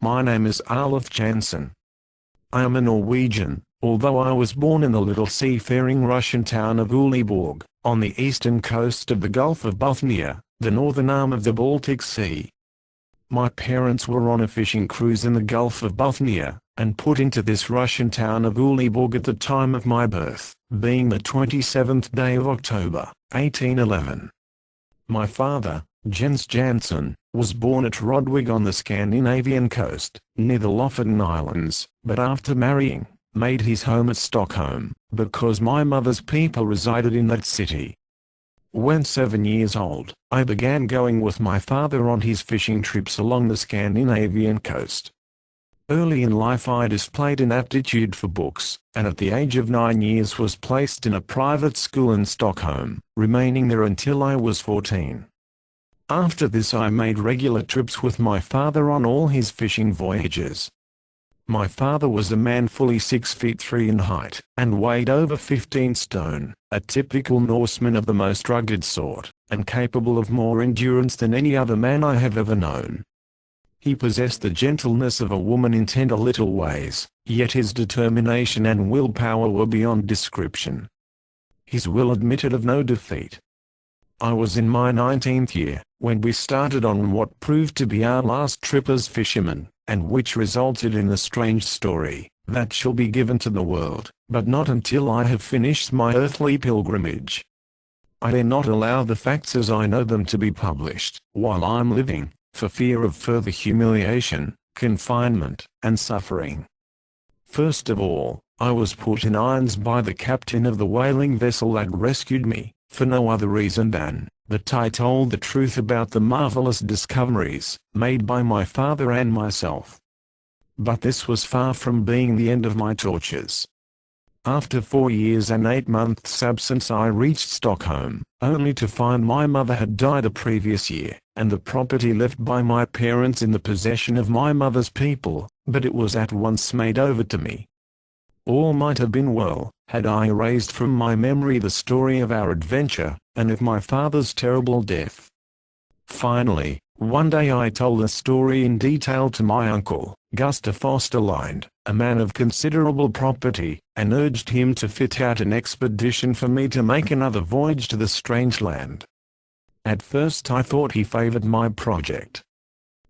My name is Olaf Jansen. I am a Norwegian, although I was born in the little seafaring Russian town of Uleåborg, on the eastern coast of the Gulf of Bothnia, the northern arm of the Baltic Sea. My parents were on a fishing cruise in the Gulf of Bothnia, and put into this Russian town of Uleåborg at the time of my birth, being the 27th day of October, 1811. My father, Jens Jansen, was born at Rodwig on the Scandinavian coast, near the Lofoten Islands, but after marrying, made his home at Stockholm, because my mother's people resided in that city. When 7 years old, I began going with my father on his fishing trips along the Scandinavian coast. Early in life I displayed an aptitude for books, and at the age of 9 years was placed in a private school in Stockholm, remaining there until I was 14. After this I made regular trips with my father on all his fishing voyages. My father was a man fully 6 feet 3 in height, and weighed over 15 stone, a typical Norseman of the most rugged sort, and capable of more endurance than any other man I have ever known. He possessed the gentleness of a woman in tender little ways, yet his determination and willpower were beyond description. His will admitted of no defeat. I was in my 19th year, when we started on what proved to be our last trip as fishermen, and which resulted in a strange story, that shall be given to the world, but not until I have finished my earthly pilgrimage. I dare not allow the facts as I know them to be published, while I'm living, for fear of further humiliation, confinement, and suffering. First of all, I was put in irons by the captain of the whaling vessel that rescued me, for no other reason than that I told the truth about the marvelous discoveries made by my father and myself. But this was far from being the end of my tortures. After 4 years and 8 months' absence I reached Stockholm, only to find my mother had died the previous year, and the property left by my parents in the possession of my mother's people, but it was at once made over to me. All might have been well, had I erased from my memory the story of our adventure, and of my father's terrible death. Finally, one day I told the story in detail to my uncle, Gustav Osterlind, a man of considerable property, and urged him to fit out an expedition for me to make another voyage to the strange land. At first I thought he favored my project.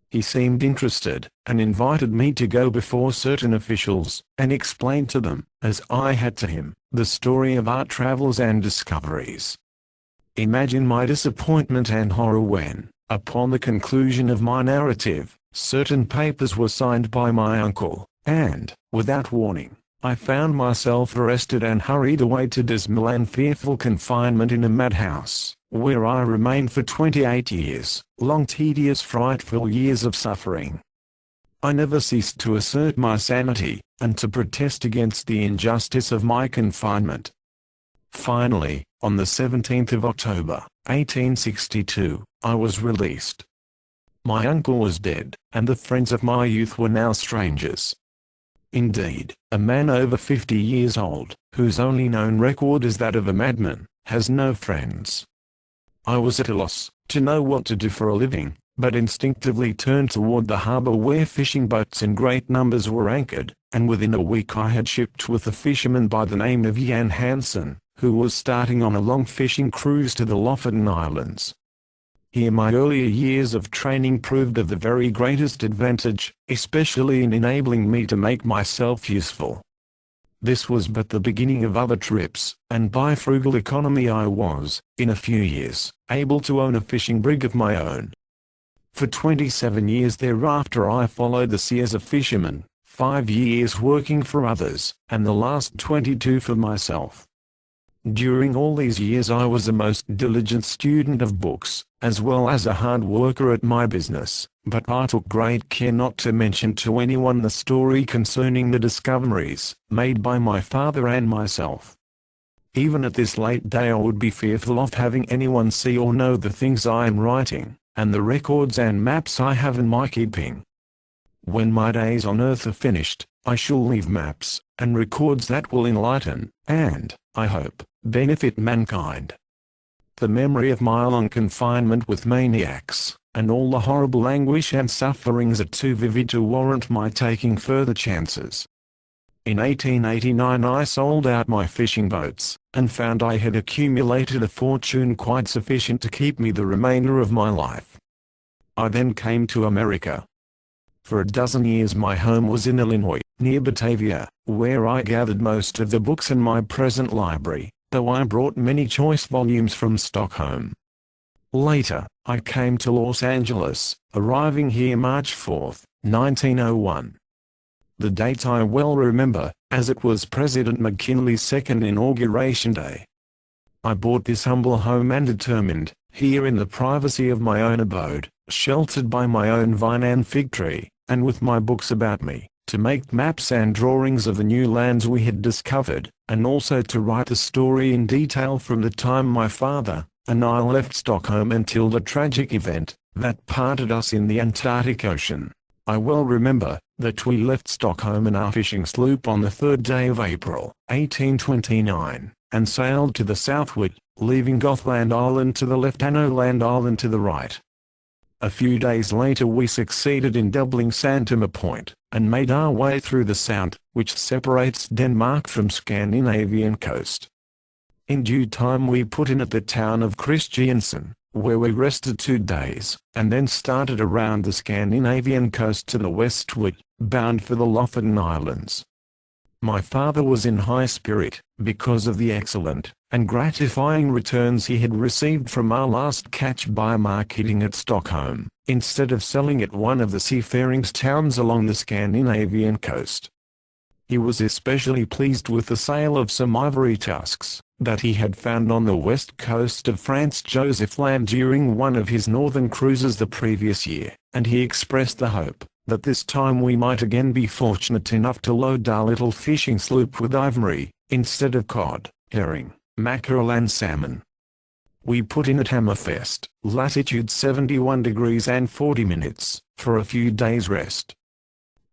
He seemed interested, and invited me to go before certain officials, and explain to them, as I had to him, the story of our travels and discoveries. Imagine my disappointment and horror when, upon the conclusion of my narrative, certain papers were signed by my uncle, and, without warning, I found myself arrested and hurried away to dismal and fearful confinement in a madhouse, where I remained for 28 years, long tedious frightful years of suffering. I never ceased to assert my sanity, and to protest against the injustice of my confinement. Finally, on the 17th of October, 1862, I was released. My uncle was dead, and the friends of my youth were now strangers. Indeed, a man over 50 years old, whose only known record is that of a madman, has no friends. I was at a loss to know what to do for a living, but instinctively turned toward the harbor where fishing boats in great numbers were anchored, and within a week I had shipped with a fisherman by the name of Jan Hansen, who was starting on a long fishing cruise to the Lofoten Islands. Here my earlier years of training proved of the very greatest advantage, especially in enabling me to make myself useful. This was but the beginning of other trips, and by frugal economy I was, in a few years, able to own a fishing brig of my own. For 27 years thereafter I followed the sea as a fisherman, 5 years working for others, and the last 22 for myself. During all these years I was a most diligent student of books, as well as a hard worker at my business, but I took great care not to mention to anyone the story concerning the discoveries made by my father and myself. Even at this late day I would be fearful of having anyone see or know the things I am writing, and the records and maps I have in my keeping. When my days on earth are finished, I shall leave maps and records that will enlighten, and, I hope, benefit mankind. the memory of my long confinement with maniacs, and all the horrible anguish and sufferings are too vivid to warrant my taking further chances. In 1889 I sold out my fishing boats, and found I had accumulated a fortune quite sufficient to keep me the remainder of my life. I then came to America. For a dozen years my home was in Illinois, near Batavia, where I gathered most of the books in my present library, though I brought many choice volumes from Stockholm. Later, I came to Los Angeles, arriving here March 4, 1901. The date I well remember, as it was President McKinley's second inauguration day. I bought this humble home and determined, here in the privacy of my own abode, sheltered by my own vine and fig tree, and with my books about me, to make maps and drawings of the new lands we had discovered, and also to write the story in detail from the time my father and I left Stockholm until the tragic event that parted us in the Antarctic Ocean. I well remember that we left Stockholm in our fishing sloop on the 3rd day of April, 1829, and sailed to the southward, leaving Gothland Island to the left and Öland Island to the right. A few days later we succeeded in doubling Santoma Point, and made our way through the sound, which separates Denmark from Scandinavian coast. In due time we put in at the town of Kristiansand, where we rested 2 days, and then started around the Scandinavian coast to the westward, bound for the Lofoten Islands. My father was in high spirit, because of the excellent and gratifying returns he had received from our last catch by marketing at Stockholm, instead of selling at one of the seafaring towns along the Scandinavian coast. He was especially pleased with the sale of some ivory tusks that he had found on the west coast of Franz Josef Land during one of his northern cruises the previous year, and he expressed the hope that this time we might again be fortunate enough to load our little fishing sloop with ivory, instead of cod, herring, mackerel and salmon. We put in at Hammerfest, latitude 71 degrees and 40 minutes, for a few days' rest.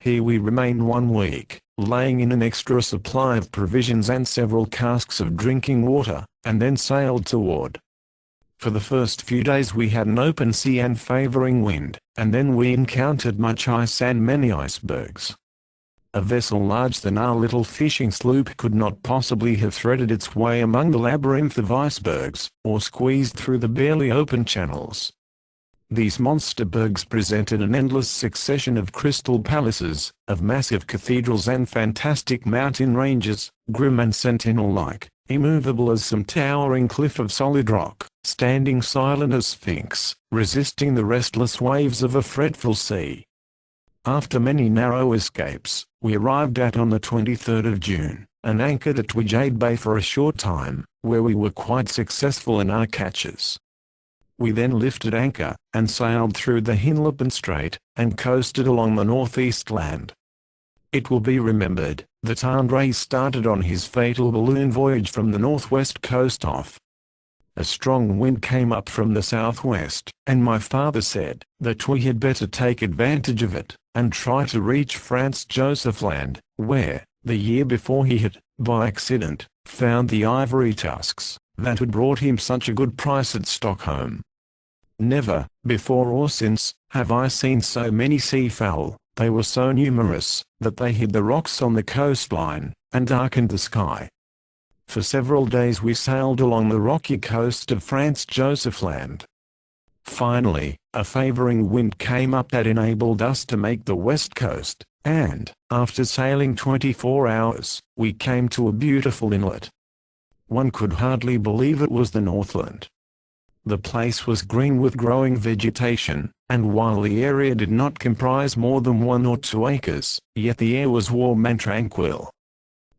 Here we remained 1 week, laying in an extra supply of provisions and several casks of drinking water, and then sailed toward. For the first few days we had an open sea and favoring wind, and then we encountered much ice and many icebergs. A vessel larger than our little fishing sloop could not possibly have threaded its way among the labyrinth of icebergs, or squeezed through the barely open channels. These monster bergs presented an endless succession of crystal palaces, of massive cathedrals and fantastic mountain ranges, grim and sentinel-like, immovable as some towering cliff of solid rock, standing silent as sphinx, resisting the restless waves of a fretful sea. After many narrow escapes, we arrived on the 23rd of June, and anchored at Twijade Bay for a short time, where we were quite successful in our catches. We then lifted anchor, and sailed through the Hinlopen Strait, and coasted along the northeast land. It will be remembered that André started on his fatal balloon voyage from the northwest coast off. A strong wind came up from the southwest, and my father said that we had better take advantage of it, and try to reach Franz Josef Land, where, the year before he had, by accident, found the ivory tusks that had brought him such a good price at Stockholm. Never, before or since, have I seen so many seafowl. They were so numerous that they hid the rocks on the coastline, and darkened the sky. For several days we sailed along the rocky coast of Franz Josef Land. Finally, a favoring wind came up that enabled us to make the west coast, and, after sailing 24 hours, we came to a beautiful inlet. One could hardly believe it was the Northland. The place was green with growing vegetation, and while the area did not comprise more than 1 or 2 acres, yet the air was warm and tranquil.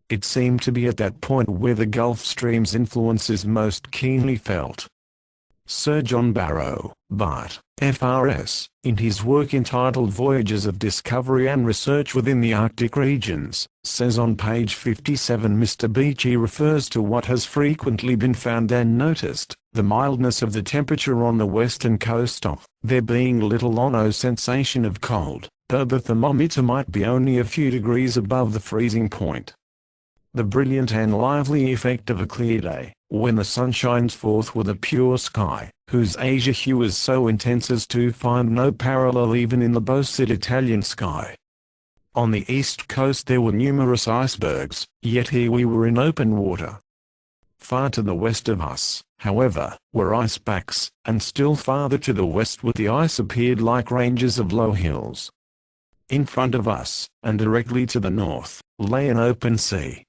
It seemed to be at that point where the Gulf Stream's influence is most keenly felt. Sir John Barrow, Bart, FRS, in his work entitled Voyages of Discovery and Research within the Arctic Regions, says on page 57 Mr. Beechey refers to what has frequently been found and noticed, the mildness of the temperature on the western coast of, there being little or no sensation of cold, though the thermometer might be only a few degrees above the freezing point. the brilliant and lively effect of a clear day, when the sun shines forth with a pure sky, whose azure hue is so intense as to find no parallel even in the boasted Italian sky. On the east coast there were numerous icebergs, yet here we were in open water. Far to the west of us, however, were ice packs, and still farther to the west with the ice appeared like ranges of low hills. In front of us, and directly to the north, lay an open sea.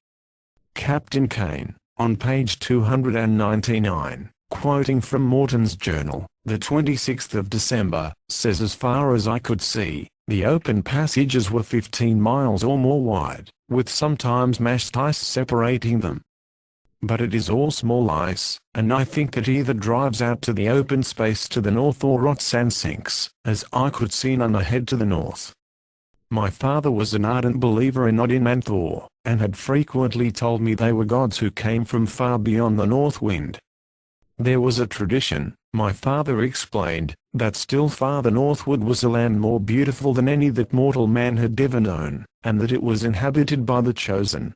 Captain Kane, on page 299, quoting from Morton's journal, the 26th of December, says as far as I could see, the open passages were 15 miles or more wide, with sometimes mashed ice separating them. But it is all small ice, and I think it either drives out to the open space to the north or rots and sinks, as I could see none ahead to the north. My father was an ardent believer in Odin and Thor, and had frequently told me they were gods who came from far beyond the north wind. There was a tradition, my father explained, that still farther northward was a land more beautiful than any that mortal man had ever known, and that it was inhabited by the chosen.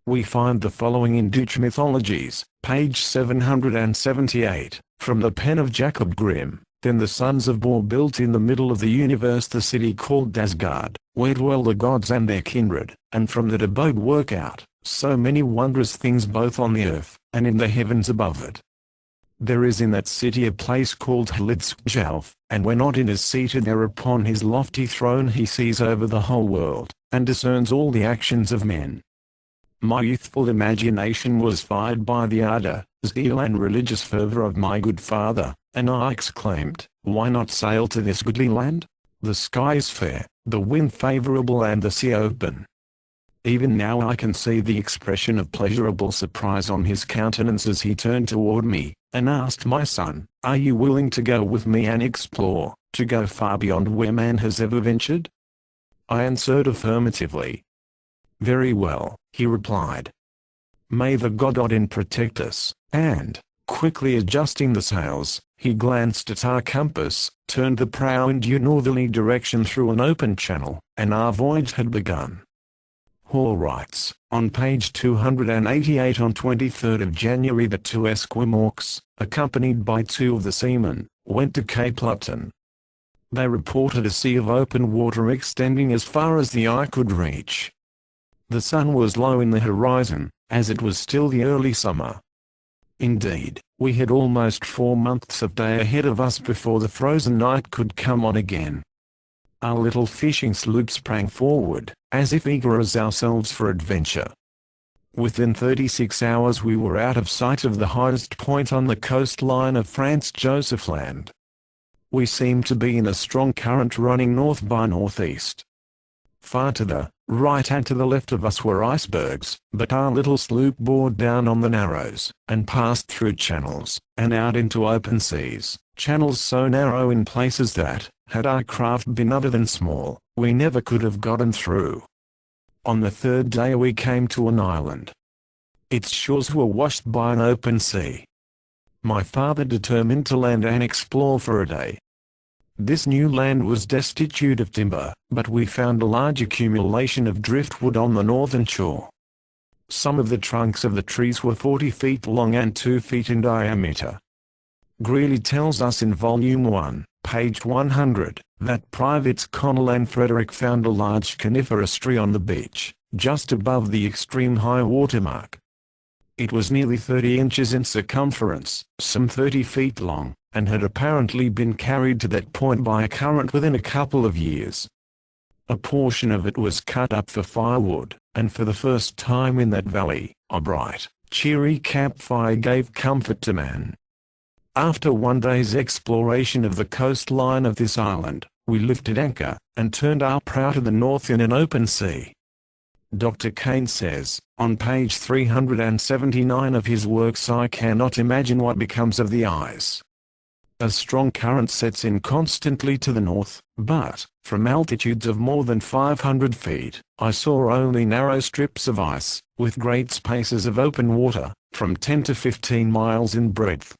We find the following in Dutch mythologies, page 778, from the pen of Jacob Grimm. Then the sons of Bor built in the middle of the universe the city called Asgard, where dwell the gods and their kindred, and from that abode work out so many wondrous things both on the earth, and in the heavens above it. There is in that city a place called Hlidskjalf, and when Odin is seated there upon his lofty throne he sees over the whole world, and discerns all the actions of men. My youthful imagination was fired by the ardor, zeal and religious fervor of my good father, and I exclaimed, why not sail to this goodly land? The sky is fair, the wind favorable and the sea open. Even now I can see the expression of pleasurable surprise on his countenance as he turned toward me, and asked my son, are you willing to go with me and explore, to go far beyond where man has ever ventured? I answered affirmatively. Very well, he replied. May the god Odin protect us, and, quickly adjusting the sails, he glanced at our compass, turned the prow in due northerly direction through an open channel, and our voyage had begun. Hall writes, on page 288 on 23rd of January the two Esquimaux, accompanied by two of the seamen, went to Cape Lupton. They reported a sea of open water extending as far as the eye could reach. The sun was low in the horizon, as it was still the early summer. Indeed, we had almost 4 months of day ahead of us before the frozen night could come on again. Our little fishing sloop sprang forward, as if eager as ourselves for adventure. Within 36 hours we were out of sight of the highest point on the coastline of Franz Josef Land. We seemed to be in a strong current running north by northeast. Far to the right and to the left of us were icebergs, but our little sloop bore down on the narrows, and passed through channels, and out into open seas, channels so narrow in places that, had our craft been other than small, we never could have gotten through. On the third day we came to an island. Its shores were washed by an open sea. My father determined to land and explore for a day. This new land was destitute of timber, but we found a large accumulation of driftwood on the northern shore. Some of the trunks of the trees were 40 feet long and 2 feet in diameter. Greeley tells us in Volume 1, page 100, that Privates Connell and Frederick found a large coniferous tree on the beach, just above the extreme high water mark. It was nearly 30 inches in circumference, some 30 feet long, and had apparently been carried to that point by a current within a couple of years. A portion of it was cut up for firewood, and for the first time in that valley, a bright, cheery campfire gave comfort to man. After one day's exploration of the coastline of this island, we lifted anchor, and turned our prow to the north in an open sea. Dr. Kane says, on page 379 of his works, I cannot imagine what becomes of the ice. A strong current sets in constantly to the north, but, from altitudes of more than 500 feet, I saw only narrow strips of ice, with great spaces of open water, from 10 to 15 miles in breadth,